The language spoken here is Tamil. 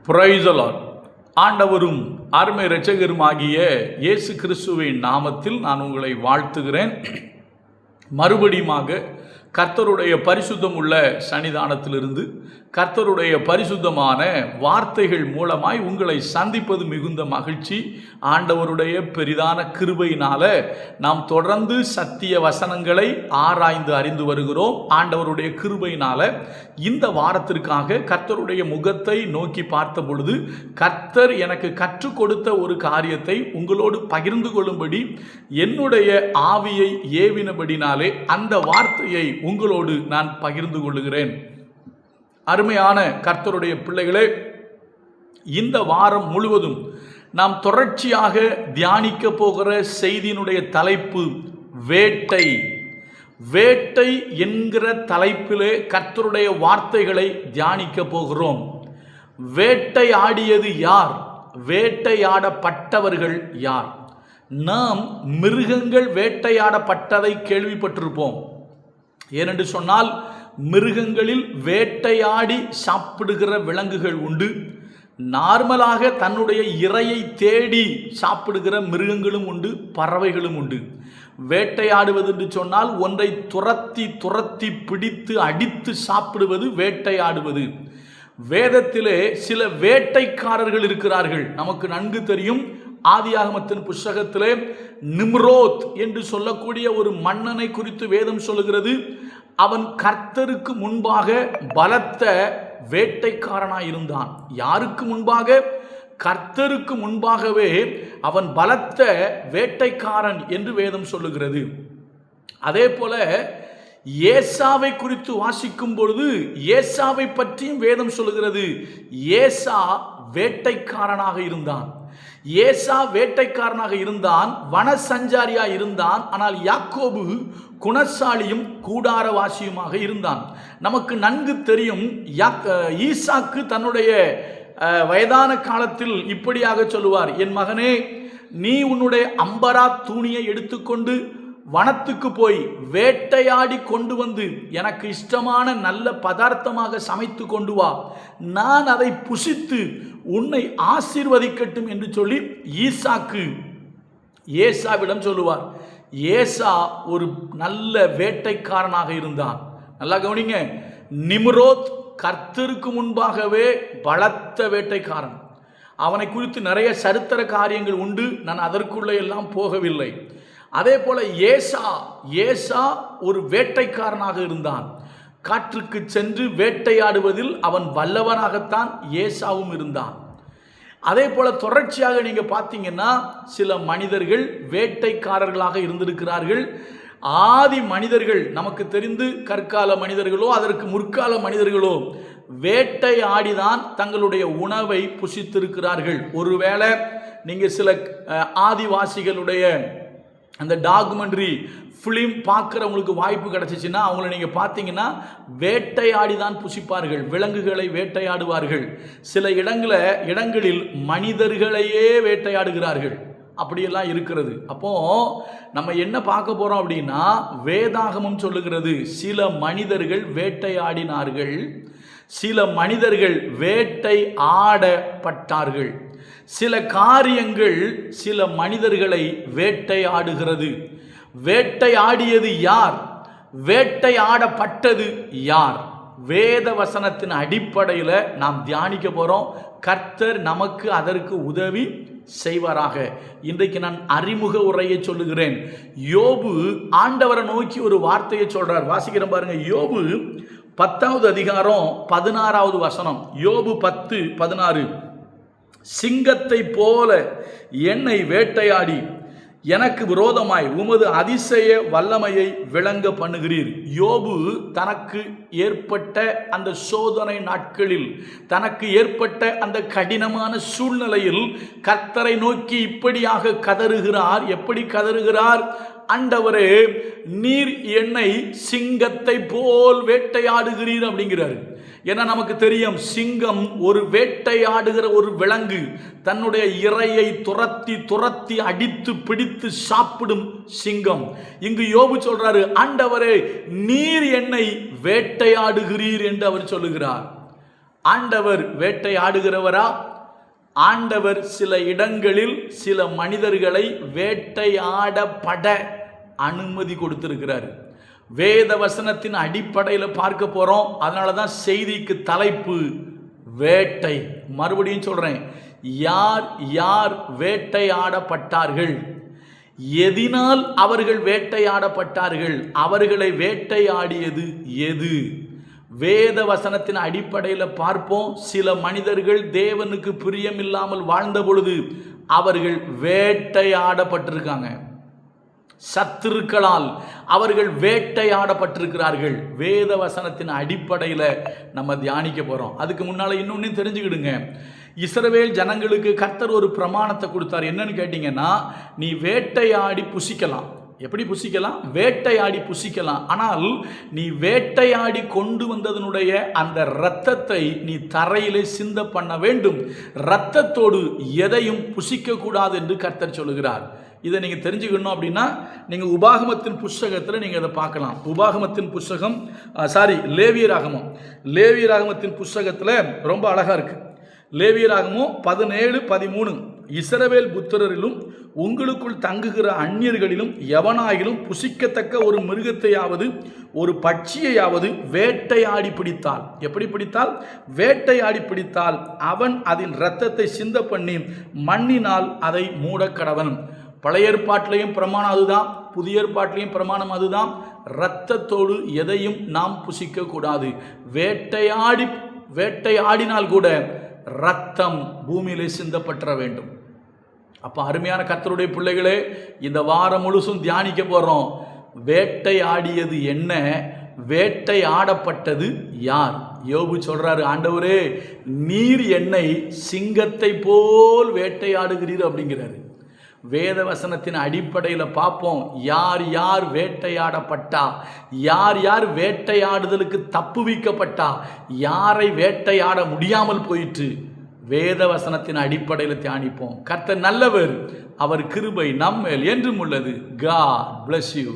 Praise the Lord. ஆண்டவரும் அருமை இரட்சகருமாகிய இயேசு கிறிஸ்துவின் நாமத்தில் நான் உங்களை வாழ்த்துகிறேன். மறுபடியுமாக கர்த்தருடைய பரிசுத்தம் உள்ள சன்னிதானத்திலிருந்து கர்த்தருடைய பரிசுத்தமான வார்த்தைகள் மூலமாய் உங்களை சந்திப்பது மிகுந்த மகிழ்ச்சி. ஆண்டவருடைய பெரிதான கிருபையினால நாம் தொடர்ந்து சத்திய வசனங்களை ஆராய்ந்து அறிந்து வருகிறோம். ஆண்டவருடைய கிருபையினால இந்த வாரத்திற்காக கர்த்தருடைய முகத்தை நோக்கி பார்த்த பொழுது கர்த்தர் எனக்கு கற்றுக் கொடுத்த ஒரு காரியத்தை உங்களோடு பகிர்ந்து கொள்ளும்படி என்னுடைய ஆவியை ஏவினபடினாலே அந்த வார்த்தையை உங்களோடு நான் பகிர்ந்து கொள்ளுகிறேன். அருமையான கர்த்தருடைய பிள்ளைகளே, இந்த வாரம் முழுவதும் நாம் தொடர்ச்சியாக தியானிக்க போகிற செய்தியினுடைய தலைப்பு வேட்டை. வேட்டை என்கிற தலைப்பிலே கர்த்தருடைய வார்த்தைகளை தியானிக்க போகிறோம். வேட்டையாடியது யார்? வேட்டையாடப்பட்டவர்கள் யார்? நாம் மிருகங்கள் வேட்டையாடப்பட்டதை கேள்விப்பட்டிருப்போம். ஏனென்று சொன்னால் மிருகங்களில் வேட்டையாடி சாப்பிடுகிற விலங்குகள் உண்டு. நார்மலாக தன்னுடைய இரையை தேடி சாப்பிடுகிற மிருகங்களும் உண்டு, பறவைகளும் உண்டு. வேட்டையாடுவது என்று சொன்னால் ஒன்றை துரத்தி துரத்தி பிடித்து அடித்து சாப்பிடுவது வேட்டையாடுவது. வேதத்திலே சில வேட்டைக்காரர்கள் இருக்கிறார்கள். நமக்கு நன்கு தெரியும். ஆதியாகமத்தின் புஸ்தகத்திலே நிம்ரோத் என்று சொல்லக்கூடிய ஒரு மன்னனை குறித்து வேதம் சொல்லுகிறது. அவன் கர்த்தருக்கு முன்பாக பலத்த வேட்டைக்காரனாய் இருந்தான். யாருக்கு முன்பாக? கர்த்தருக்கு முன்பாகவே அவன் பலத்த வேட்டைக்காரன் என்று வேதம் சொல்லுகிறது. அதே போல ஏசாவை குறித்து வாசிக்கும் பொழுது ஏசாவை பற்றியும் வேதம் சொல்லுகிறது. ஏசா வேட்டைக்காரனாக இருந்தான். ஏசா வேட்டைக்காரனாக இருந்தான், வனசஞ்சாரியா இருந்தான். ஆனால் யாக்கோபு குணசாலியும் கூடாரவாசியுமாக இருந்தான். நமக்கு நன்கு தெரியும். ஈசாக்கு தன்னுடைய வயதான காலத்தில் இப்படியாக சொல்லுவார், என் மகனே, நீ உன்னுடைய அம்பரா தூணியை எடுத்துக்கொண்டு வனத்துக்கு போய் வேட்டையாடி கொண்டு வந்து எனக்கு இஷ்டமான நல்ல பதார்த்தமாக சமைத்து கொண்டு வா, நான் அதை புசித்து உன்னை ஆசீர்வதிக்கட்டும் என்று சொல்லி ஈசாக்கு ஏசாவிடம் சொல்லுவார். ஏசா ஒரு நல்ல வேட்டைக்காரனாக இருந்தான். நல்லா கவனிங்க. நிம்ரோத் கர்த்தருக்கு முன்பாகவே பலத்த வேட்டைக்காரன். அவனை குறித்து நிறைய சரித்திர காரியங்கள் உண்டு. நான் அதற்குள்ளே எல்லாம் போகவில்லை. அதே போல ஏசா ஒரு வேட்டைக்காரனாக இருந்தான். காற்றுக்கு சென்று வேட்டையாடுவதில் அவன் வல்லவனாகத்தான் ஏசாவும் இருந்தான். அதே போல தொடர்ச்சியாக நீங்க பார்த்தீங்கன்னா சில மனிதர்கள் வேட்டைக்காரர்களாக இருந்திருக்கிறார்கள். ஆதி மனிதர்கள் நமக்கு தெரிந்து கற்கால மனிதர்களோ அதற்கு முற்கால மனிதர்களோ வேட்டையாடிதான் தங்களுடைய உணவை புசித்திருக்கிறார்கள். ஒருவேளை நீங்க சில ஆதிவாசிகளுடைய அந்த டாக்குமெண்ட்ரி ஃபிலிம் பார்க்குறவங்களுக்கு வாய்ப்பு கிடச்சிச்சின்னா அவங்கள நீங்கள் பார்த்தீங்கன்னா வேட்டையாடி தான் புசிப்பார்கள். விலங்குகளை வேட்டையாடுவார்கள். சில இடங்களில் மனிதர்களையே வேட்டையாடுகிறார்கள். அப்படியெல்லாம் இருக்கிறது. அப்போ நம்ம என்ன பார்க்க போகிறோம் அப்படின்னா, வேதாகமம் சொல்லுகிறது சில மனிதர்கள் வேட்டையாடினார்கள், சில மனிதர்கள் வேட்டை ஆடப்பட்டார்கள். சில காரியங்கள் சில மனிதர்களை வேட்டையாடுகிறது. வேட்டையாடியது யார்? வேட்டையாடப்பட்டது யார்? வேத வசனத்தின் அடிப்படையில் நாம் தியானிக்க போறோம். கர்த்தர் நமக்கு அதற்கு உதவி செய்வாராக. இன்றைக்கு நான் அறிமுக உரையை சொல்லுகிறேன். யோபு ஆண்டவரை நோக்கி ஒரு வார்த்தையை சொல்றார். வாசிக்கிறேன் பாருங்க. யோபு 10வது அதிகாரம் 16வது வசனம். யோபு 10:16. சிங்கத்தை போல என்னை வேட்டையாடி எனக்கு விரோதமாய் உமது அதிசய வல்லமையை விளங்க பண்ணுகிறீர். யோபு தனக்கு ஏற்பட்ட அந்த சோதனை நாட்களில், தனக்கு ஏற்பட்ட அந்த கடினமான சூழ்நிலையில் கர்த்தரை நோக்கி இப்படியாக கதறுகிறார். எப்படி கதறுகிறார்? ஆண்டவரே, நீர் என்னை சிங்கத்தை போல் வேட்டையாடுகிறீர் அப்படிங்கிறார். ஏன்னா நமக்கு தெரியும், சிங்கம் ஒரு வேட்டையாடுகிற ஒரு விலங்கு. தன்னுடைய இரையை துரத்தி துரத்தி அடித்து பிடித்து சாப்பிடும் சிங்கம். இங்கு யோபு சொல்றாரு, ஆண்டவரே நீர் என்னை வேட்டையாடுகிறீர் என்று அவர் சொல்லுகிறார். ஆண்டவர் வேட்டையாடுகிறவரா? ஆண்டவர் சில இடங்களில் சில மனிதர்களை வேட்டையாடப்பட அனுமதி கொடுத்திருக்கிறார். வேத வசனத்தின் அடிப்படையில் பார்க்க போறோம். அதனால தான் செய்திக்கு தலைப்பு வேட்டை. மறுபடியும் சொல்றேன், யார் யார் வேட்டையாடப்பட்டார்கள், எதினால் அவர்கள் வேட்டையாடப்பட்டார்கள், அவர்களை வேட்டையாடியது எது? வேத வசனத்தின் அடிப்படையில் பார்ப்போம். சில மனிதர்கள் தேவனுக்கு பிரியமில்லாமல் வாழ்ந்த பொழுது அவர்கள் வேட்டையாடப்பட்டிருக்காங்க. சத்துருக்களால் அவர்கள் வேட்டையாடப்பட்டிருக்கிறார்கள். வேத வசனத்தின் அடிப்படையில் நம்ம தியானிக்க போறோம். அதுக்கு முன்னால இன்னொன்னு தெரிஞ்சுக்கிடுங்க. இஸ்ரவேல் ஜனங்களுக்கு கர்த்தர் ஒரு பிரமாணத்தை கொடுத்தார். என்னன்னு கேட்டீங்கன்னா, நீ வேட்டையாடி புசிக்கலாம். எப்படி புசிக்கலாம்? வேட்டையாடி புசிக்கலாம். ஆனால் நீ வேட்டையாடி கொண்டு வந்ததனுடைய அந்த இரத்தத்தை நீ தரையிலே சிந்த பண்ண வேண்டும். இரத்தத்தோடு எதையும் புசிக்க கூடாது என்று கர்த்தர் சொல்லுகிறார். இதை நீங்க தெரிஞ்சுக்கணும் அப்படின்னா நீங்க உபாகமத்தின் புஸ்தகத்தில் நீங்க அதை பார்க்கலாம். உபாகமத்தின் புஸ்தகம் லேவியராகமத்தின் புஸ்தகத்தில் ரொம்ப அழகா இருக்கு. லேவியராகமம் 17:13 இஸ்ரவேல் புத்திரரிலும் உங்களுக்குள் தங்குகிற அந்நியர்களிலும் எவனாயிலும் புசிக்கத்தக்க ஒரு மிருகத்தையாவது ஒரு பட்சியையாவது வேட்டையாடி பிடித்தால், எப்படி பிடித்தால்? வேட்டையாடி பிடித்தால் அவன் அதன் இரத்தத்தை சிந்த பண்ணி மண்ணினால் அதை மூடக்கடவன். பழைய ஏற்பாட்டிலையும் பிரமாணம் அதுதான், புதிய ஏற்பாட்டிலையும் பிரமாணம் அதுதான். இரத்தத்தோடு எதையும் நாம் புசிக்க கூடாது. வேட்டையாடினால் கூட ரத்தம் பூமியிலே சிந்தப்பட்ட வேண்டும். அப்ப அருமையான கர்த்தருடைய பிள்ளைகளே, இந்த வாரம் முழுசும் தியானிக்க போறோம். வேட்டையாடியது என்ன, வேட்டையாடப்பட்டது யார்? யோபு சொல்றாரு, ஆண்டவரே நீர் என்னை சிங்கத்தை போல் வேட்டையாடுகிறீர் அப்படிங்கிறாரு. வேத வசனத்தின் அடிப்படையில் பார்ப்போம், யார் யார் வேட்டையாடப்பட்டா, யார் யார் வேட்டையாடுதலுக்கு தப்புவிக்கப்பட்டா, யாரை வேட்டையாட முடியாமல் போயிற்று. வேத வசனத்தின் அடிப்படையில் தியானிப்போம். கர்த்தர் நல்லவர், அவர் கிருபை நம்மேல் என்றும் உள்ளது. God bless you.